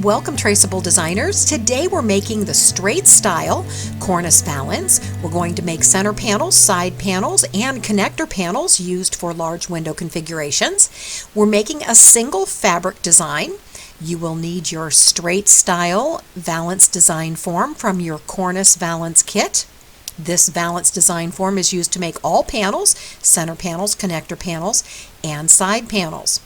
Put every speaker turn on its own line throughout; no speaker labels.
Welcome, Traceable Designers. Today we're making the straight style Cornice Valance. We're going to make center panels, side panels, and connector panels used for large window configurations. We're making a single fabric design. You will need your straight style valance design form from your Cornice Valance kit. This valance design form is used to make all panels, center panels, connector panels, and side panels.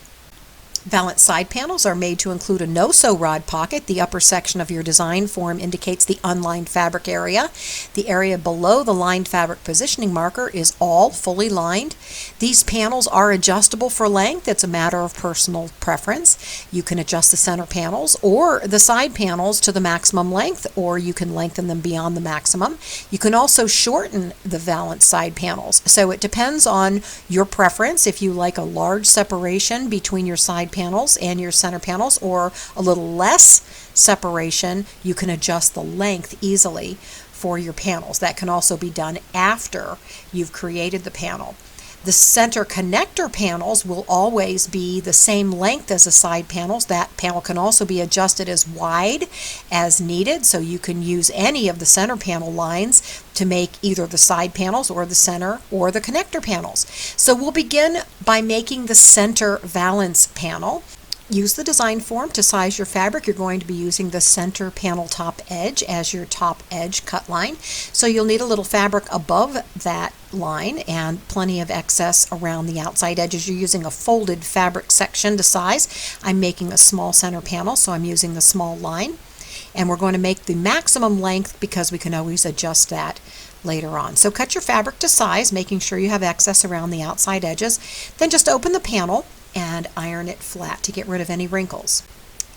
Valance side panels are made to include a no-sew rod pocket. The upper section of your design form indicates the unlined fabric area. The area below the lined fabric positioning marker is all fully lined. These panels are adjustable for length. It's a matter of personal preference. You can adjust the center panels or the side panels to the maximum length, or you can lengthen them beyond the maximum. You can also shorten the valance side panels. So it depends on your preference. If you like a large separation between your side panels and your center panels, or a little less separation, you can adjust the length easily for your panels. That can also be done after you've created the panel. The center connector panels will always be the same length as the side panels. That panel can also be adjusted as wide as needed, so you can use any of the center panel lines to make either the side panels or the center or the connector panels. So we'll begin by making the center valance panel. Use the design form to size your fabric. You're going to be using the center panel top edge as your top edge cut line. So you'll need a little fabric above that line and plenty of excess around the outside edges. You're using a folded fabric section to size. I'm making a small center panel, so I'm using the small line. And we're going to make the maximum length because we can always adjust that later on. So cut your fabric to size, making sure you have excess around the outside edges. Then just open the panel and iron it flat to get rid of any wrinkles.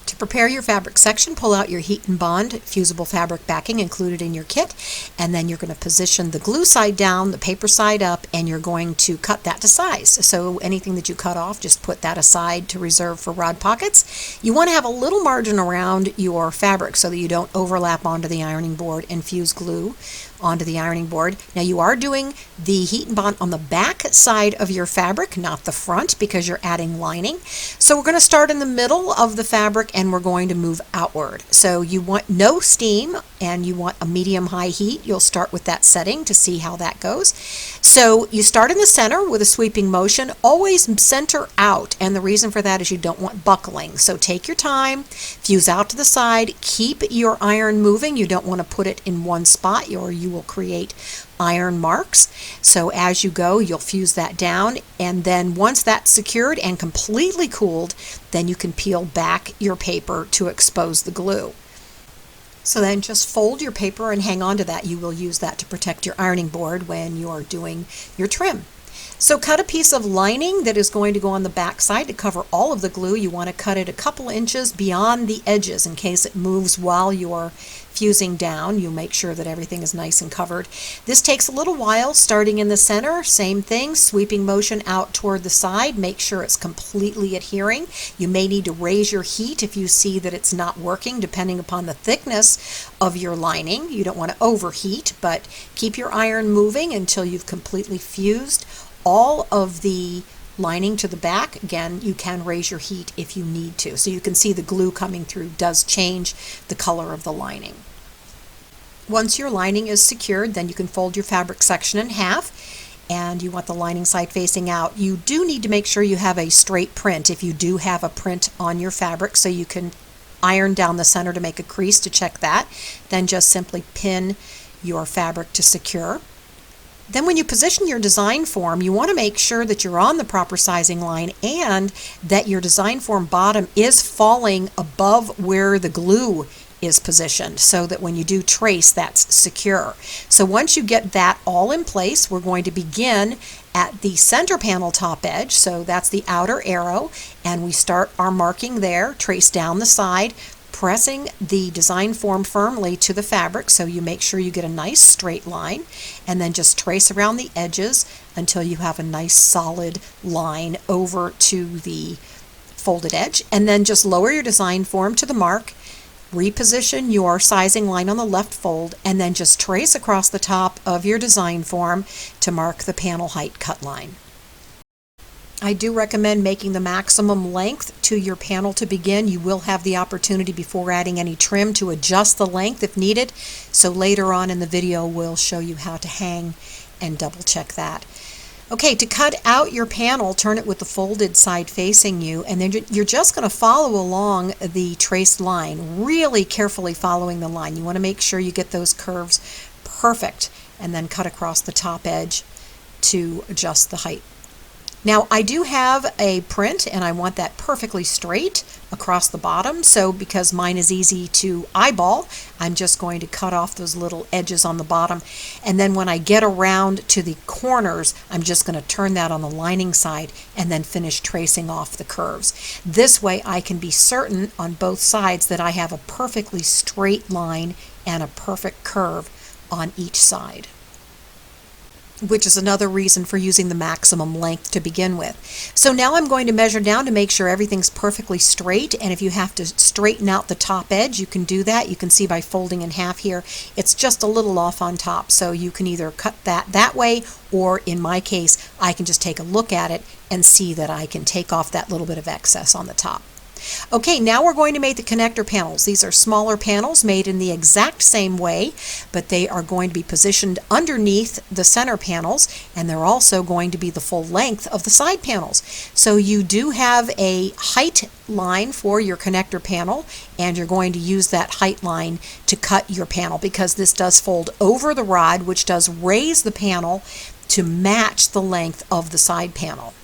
To prepare your fabric section, pull out your heat and bond fusible fabric backing included in your kit, and then you're going to position the glue side down, the paper side up, and you're going to cut that to size. So anything that you cut off, just put that aside to reserve for rod pockets. You want to have a little margin around your fabric so that you don't overlap onto the ironing board and fuse glue onto the ironing board. Now you are doing the heat and bond on the back side of your fabric, not the front, because you're adding lining. So we're going to start in the middle of the fabric and we're going to move outward. So you want no steam and you want a medium-high heat. You'll start with that setting to see how that goes. So you start in the center with a sweeping motion, always center out, and the reason for that is you don't want buckling. So take your time, fuse out to the side, keep your iron moving. You don't want to put it in one spot or you will create iron marks. So as you go, you'll fuse that down, and then once that's secured and completely cooled, then you can peel back your paper to expose the glue. So then just fold your paper and hang on to that. You will use that to protect your ironing board when you're doing your trim. So cut a piece of lining that is going to go on the back side to cover all of the glue. You want to cut it a couple inches beyond the edges in case it moves while you're fusing down. You make sure that everything is nice and covered. This takes a little while, starting in the center, same thing, sweeping motion out toward the side. Make sure it's completely adhering. You may need to raise your heat if you see that it's not working, depending upon the thickness of your lining. You don't want to overheat, but keep your iron moving until you've completely fused all of the lining to the back. Again, you can raise your heat if you need to. So you can see the glue coming through does change the color of the lining. Once your lining is secured, then you can fold your fabric section in half, and you want the lining side facing out. You do need to make sure you have a straight print if you do have a print on your fabric, so you can iron down the center to make a crease to check that. Then just simply pin your fabric to secure. Then when you position your design form, you want to make sure that you're on the proper sizing line and that your design form bottom is falling above where the glue is positioned, so that when you do trace, that's secure. So once you get that all in place, we're going to begin at the center panel top edge. So that's the outer arrow, and we start our marking there, trace down the side, pressing the design form firmly to the fabric so you make sure you get a nice straight line, and then just trace around the edges until you have a nice solid line over to the folded edge, and then just lower your design form to the mark, reposition your sizing line on the left fold, and then just trace across the top of your design form to mark the panel height cut line. I do recommend making the maximum length to your panel to begin. You will have the opportunity before adding any trim to adjust the length if needed. So later on in the video we'll show you how to hang and double check that. Okay, to cut out your panel, turn it with the folded side facing you, and then you're just going to follow along the traced line, really carefully following the line. You want to make sure you get those curves perfect, and then cut across the top edge to adjust the height. Now I do have a print and I want that perfectly straight across the bottom, so because mine is easy to eyeball, I'm just going to cut off those little edges on the bottom, and then when I get around to the corners I'm just going to turn that on the lining side and then finish tracing off the curves. This way I can be certain on both sides that I have a perfectly straight line and a perfect curve on each side, which is another reason for using the maximum length to begin with. So now I'm going to measure down to make sure everything's perfectly straight, and if you have to straighten out the top edge, you can do that. You can see by folding in half here, it's just a little off on top, so you can either cut that way, or in my case, I can just take a look at it and see that I can take off that little bit of excess on the top. Okay, now we're going to make the connector panels. These are smaller panels made in the exact same way, but they are going to be positioned underneath the center panels, and they're also going to be the full length of the side panels. So you do have a height line for your connector panel, and you're going to use that height line to cut your panel, because this does fold over the rod, which does raise the panel to match the length of the side panel.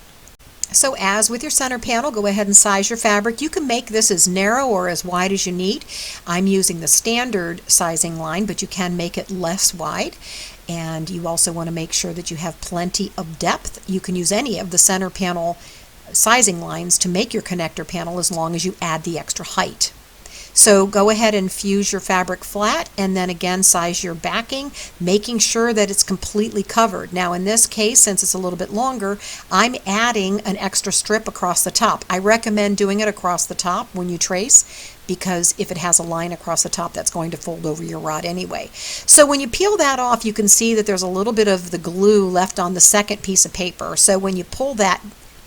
So as with your center panel, go ahead and size your fabric. You can make this as narrow or as wide as you need. I'm using the standard sizing line, but you can make it less wide. And you also want to make sure that you have plenty of depth. You can use any of the center panel sizing lines to make your connector panel as long as you add the extra height. So go ahead and fuse your fabric flat, and then again size your backing, making sure that it's completely covered. Now in this case, since it's a little bit longer, I'm adding an extra strip across the top. I recommend doing it across the top when you trace, because if it has a line across the top, that's going to fold over your rod anyway. So when you peel that off, you can see that there's a little bit of the glue left on the second piece of paper. So when you pull that,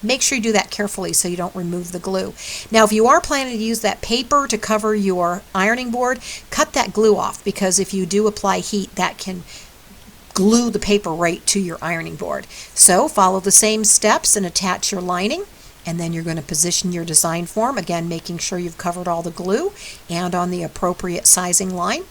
make sure you do that carefully so you don't remove the glue. Now if you are planning to use that paper to cover your ironing board, cut that glue off, because if you do apply heat, that can glue the paper right to your ironing board. So follow the same steps and attach your lining, and then you're going to position your design form, again making sure you've covered all the glue and on the appropriate sizing line.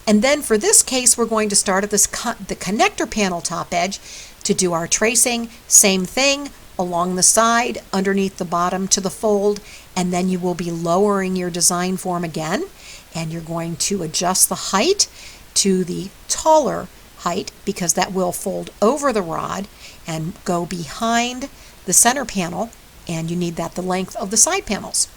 And then for this case, we're going to start at the connector panel top edge to do our tracing. Same thing, along the side, underneath the bottom to the fold, and then you will be lowering your design form again, and you're going to adjust the height to the taller height, because that will fold over the rod and go behind the center panel, and you need that the length of the side panels.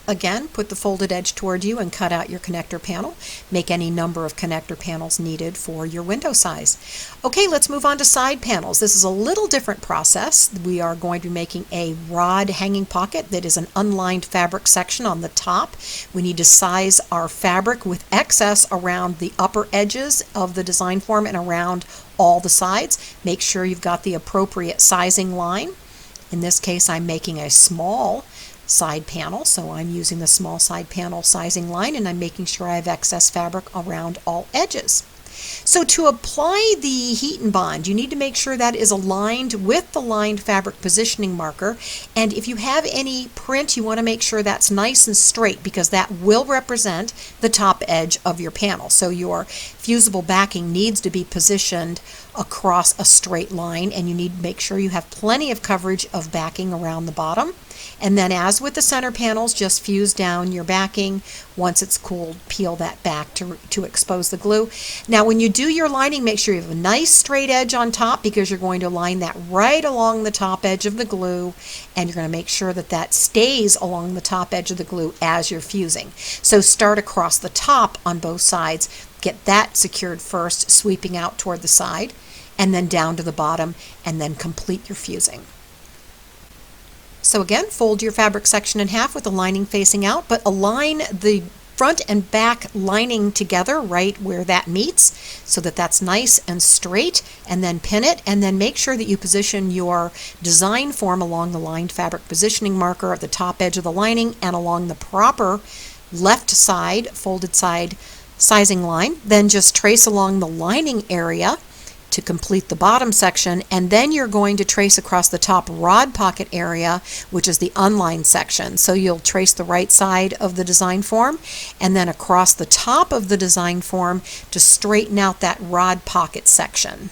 Again, put the folded edge toward you and cut out your connector panel. Make any number of connector panels needed for your window size. Okay, let's move on to side panels. This is a little different process. We are going to be making a rod hanging pocket that is an unlined fabric section on the top. We need to size our fabric with excess around the upper edges of the design form and around all the sides. Make sure you've got the appropriate sizing line. In this case, I'm making a small side panel, so I'm using the small side panel sizing line, and I'm making sure I have excess fabric around all edges. So to apply the heat and bond, you need to make sure that is aligned with the lined fabric positioning marker, and if you have any print, you want to make sure that's nice and straight, because that will represent the top edge of your panel. So your fusible backing needs to be positioned across a straight line, and you need to make sure you have plenty of coverage of backing around the bottom. And then as with the center panels, just fuse down your backing. Once it's cooled, peel that back to expose the glue. Now when you do your lining, make sure you have a nice straight edge on top, because you're going to line that right along the top edge of the glue, and you're going to make sure that that stays along the top edge of the glue as you're fusing. So start across the top on both sides, get that secured first, sweeping out toward the side, and then down to the bottom, and then complete your fusing. So again, fold your fabric section in half with the lining facing out, but align the front and back lining together right where that meets so that that's nice and straight, and then pin it, and then make sure that you position your design form along the lined fabric positioning marker at the top edge of the lining and along the proper left side, folded side sizing line. Then just trace along the lining area to complete the bottom section, and then you're going to trace across the top rod pocket area, which is the unlined section. So you'll trace the right side of the design form and then across the top of the design form to straighten out that rod pocket section.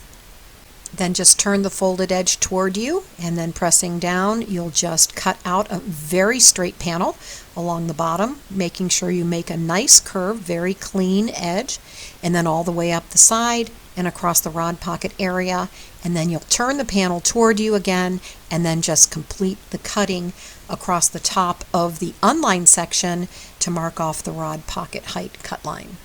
Then just turn the folded edge toward you, and then pressing down, you'll just cut out a very straight panel along the bottom, making sure you make a nice curve, very clean edge, and then all the way up the side and across the rod pocket area, and then you'll turn the panel toward you again, and then just complete the cutting across the top of the unlined section to mark off the rod pocket height cut line.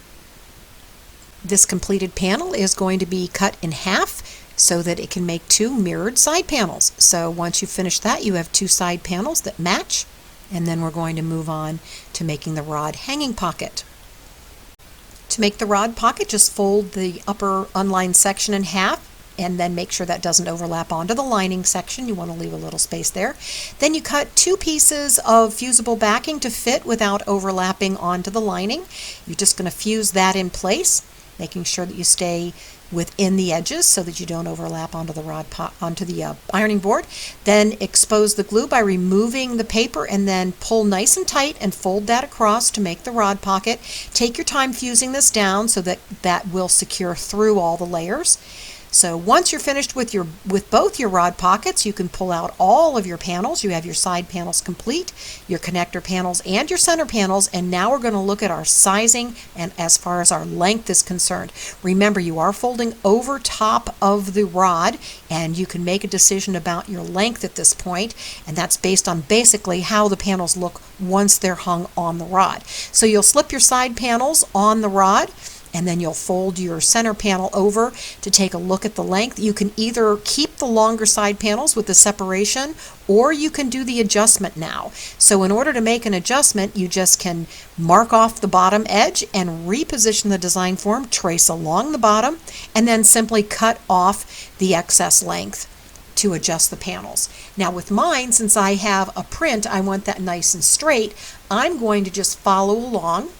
This completed panel is going to be cut in half so that it can make two mirrored side panels. So once you finish that, you have two side panels that match, and then we're going to move on to making the rod hanging pocket. To make the rod pocket, just fold the upper unlined section in half, and then make sure that doesn't overlap onto the lining section. You want to leave a little space there. Then you cut two pieces of fusible backing to fit without overlapping onto the lining. You're just going to fuse that in place, making sure that you stay within the edges so that you don't overlap onto the ironing board. Then expose the glue by removing the paper, and then pull nice and tight and fold that across to make the rod pocket. Take your time fusing this down so that that will secure through all the layers. So once you're finished with both your rod pockets, you can pull out all of your panels. You have your side panels complete, your connector panels, and your center panels, and now we're going to look at our sizing and as far as our length is concerned. Remember, you are folding over top of the rod, and you can make a decision about your length at this point, and that's based on basically how the panels look once they're hung on the rod. So you'll slip your side panels on the rod, and then you'll fold your center panel over to take a look at the length. You can either keep the longer side panels with the separation, or you can do the adjustment now. So in order to make an adjustment, you just can mark off the bottom edge and reposition the design form, trace along the bottom, and then simply cut off the excess length to adjust the panels. Now with mine, since I have a print, I want that nice and straight, I'm going to just follow along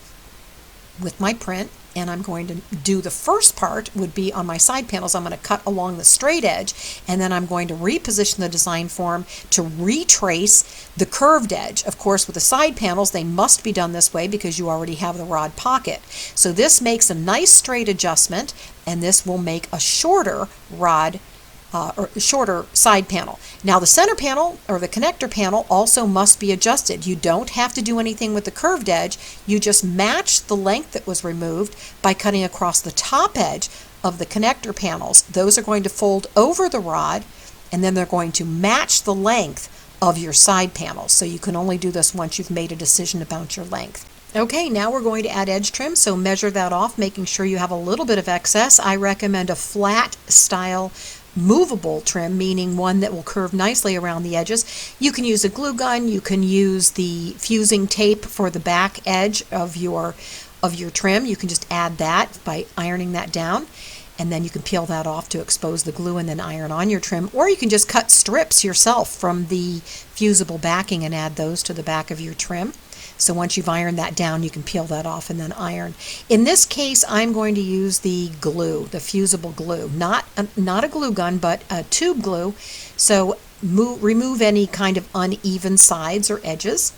with my print, and I'm going to do the first part would be on my side panels. I'm going to cut along the straight edge, and then I'm going to reposition the design form to retrace the curved edge. Of course, with the side panels, they must be done this way because you already have the rod pocket. So this makes a nice straight adjustment, and this will make a shorter rod or shorter side panel. Now the center panel or the connector panel also must be adjusted. You don't have to do anything with the curved edge. You just match the length that was removed by cutting across the top edge of the connector panels. Those are going to fold over the rod, and then they're going to match the length of your side panels. So you can only do this once you've made a decision about your length. Okay, now we're going to add edge trim, so measure that off, making sure you have a little bit of excess. I recommend a flat style movable trim, meaning one that will curve nicely around the edges. You can use a glue gun, you can use the fusing tape for the back edge of your trim. You can just add that by ironing that down, and then you can peel that off to expose the glue and then iron on your trim, or you can just cut strips yourself from the fusible backing and add those to the back of your trim. So once you've ironed that down, you can peel that off and then iron. In this case, I'm going to use the glue, the fusible glue, not a glue gun, but a tube glue. So remove any kind of uneven sides or edges.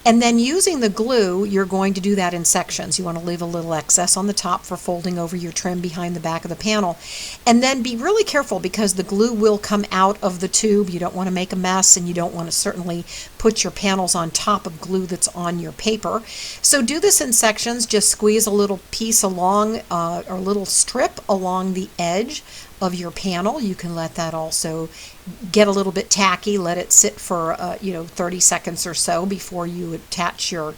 And then using the glue, you're going to do that in sections. You want to leave a little excess on the top for folding over your trim behind the back of the panel. And then be really careful because the glue will come out of the tube. You don't want to make a mess, and you don't want to certainly put your panels on top of glue that's on your paper. So do this in sections. Just squeeze a little piece along or a little strip along the edge of your panel. You can let that also get a little bit tacky, let it sit for 30 seconds or so before you attach your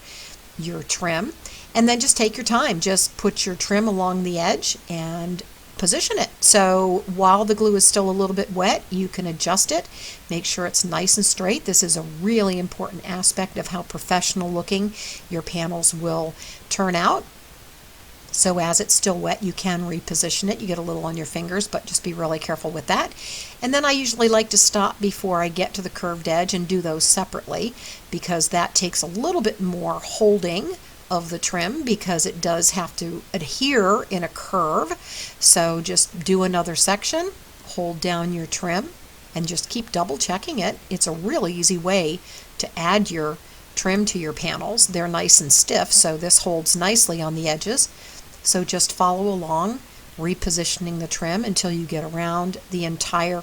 trim, and then just take your time. Just put your trim along the edge and position it. So while the glue is still a little bit wet, you can adjust it, make sure it's nice and straight. This is a really important aspect of how professional looking your panels will turn out. So as it's still wet, you can reposition it. You get a little on your fingers, but just be really careful with that. And then I usually like to stop before I get to the curved edge and do those separately, because that takes a little bit more holding of the trim, because it does have to adhere in a curve. So just do another section, hold down your trim, and just keep double checking it. It's a really easy way to add your trim to your panels. They're nice and stiff, so this holds nicely on the edges. So just follow along, repositioning the trim until you get around the entire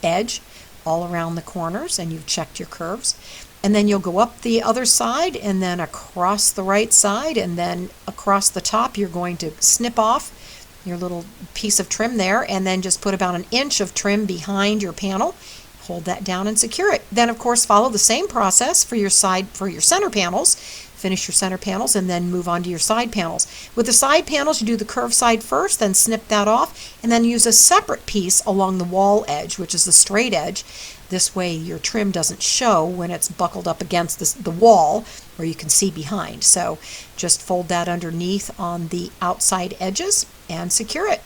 edge, all around the corners, and you've checked your curves. And then you'll go up the other side and then across the right side, and then across the top you're going to snip off your little piece of trim there, and then just put about 1 inch of trim behind your panel. Hold that down and secure it. Then of course follow the same process for your center panels. Finish your center panels and then move on to your side panels. With the side panels, you do the curved side first, then snip that off, and then use a separate piece along the wall edge, which is the straight edge. This way your trim doesn't show when it's buckled up against the wall where you can see behind. So just fold that underneath on the outside edges and secure it.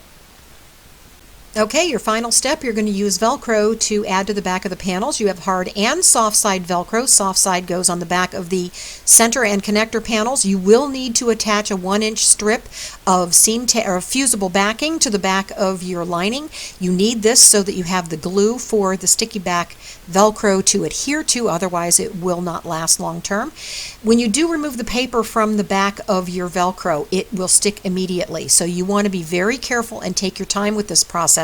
Okay, your final step, you're going to use Velcro to add to the back of the panels. You have hard and soft side Velcro. Soft side goes on the back of the center and connector panels. You will need to attach a 1-inch strip of fusible backing to the back of your lining. You need this so that you have the glue for the sticky back Velcro to adhere to, otherwise it will not last long term. When you do remove the paper from the back of your Velcro, it will stick immediately. So you want to be very careful and take your time with this process.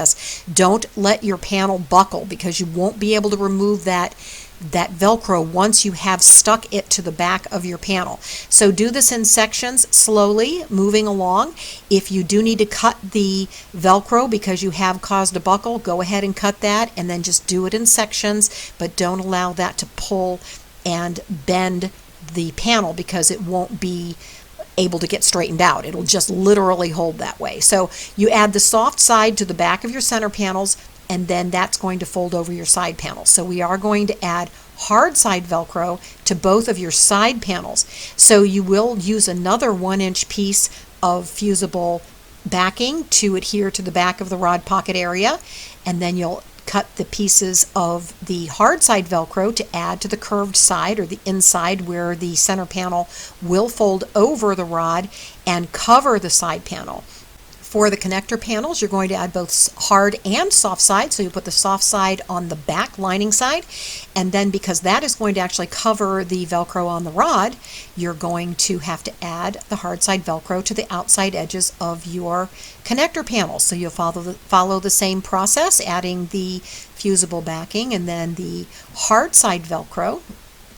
Don't let your panel buckle, because you won't be able to remove that Velcro once you have stuck it to the back of your panel. So do this in sections, slowly moving along. If you do need to cut the Velcro because you have caused a buckle, go ahead and cut that, and then just do it in sections, but don't allow that to pull and bend the panel, because it won't be able to get straightened out. It'll just literally hold that way. So you add the soft side to the back of your center panels, and then that's going to fold over your side panels. So we are going to add hard side Velcro to both of your side panels. So you will use another 1-inch piece of fusible backing to adhere to the back of the rod pocket area, and then you'll cut the pieces of the hard side Velcro to add to the curved side, or the inside where the center panel will fold over the rod and cover the side panel. For the connector panels, you're going to add both hard and soft side. So you put the soft side on the back lining side, and then because that is going to actually cover the Velcro on the rod, you're going to have to add the hard side Velcro to the outside edges of your connector panels. So you'll follow the same process, adding the fusible backing and then the hard side Velcro,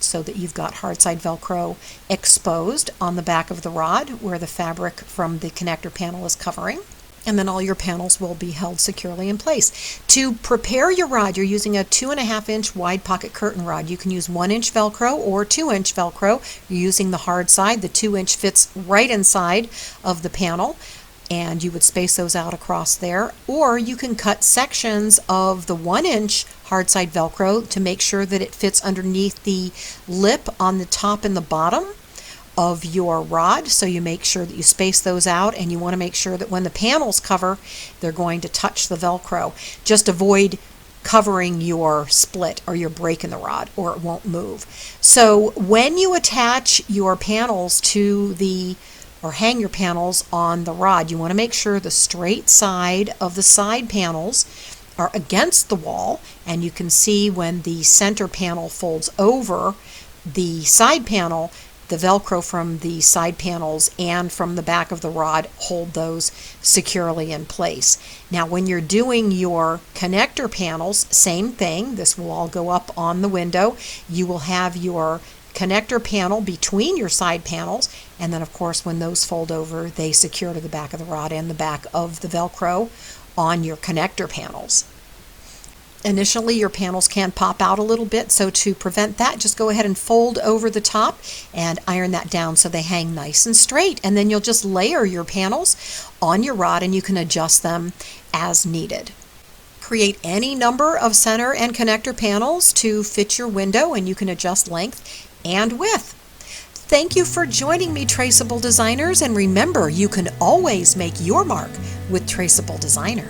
so that you've got hard side Velcro exposed on the back of the rod where the fabric from the connector panel is covering. And then all your panels will be held securely in place. To prepare your rod, you're using a 2.5-inch wide pocket curtain rod. You can use 1-inch Velcro or 2-inch Velcro. You're using the hard side. The 2-inch fits right inside of the panel, and you would space those out across there. Or you can cut sections of the 1-inch hard side Velcro to make sure that it fits underneath the lip on the top and the bottom of your rod. So you make sure that you space those out, and you want to make sure that when the panels cover, they're going to touch the Velcro. Just avoid covering your split or your break in the rod, or it won't move. So when you attach your panels to or hang your panels on the rod, you want to make sure the straight side of the side panels are against the wall, and you can see when the center panel folds over the side panel, the Velcro from the side panels and from the back of the rod hold those securely in place. Now when you're doing your connector panels, same thing. This will all go up on the window. You will have your connector panel between your side panels, and then of course when those fold over, they secure to the back of the rod and the back of the Velcro on your connector panels. Initially your panels can pop out a little bit, so to prevent that, just go ahead and fold over the top and iron that down so they hang nice and straight, and then you'll just layer your panels on your rod, and you can adjust them as needed. Create any number of center and connector panels to fit your window, and you can adjust length and width. Thank you for joining me, Traceable Designers, and remember, you can always make your mark with Traceable Designer.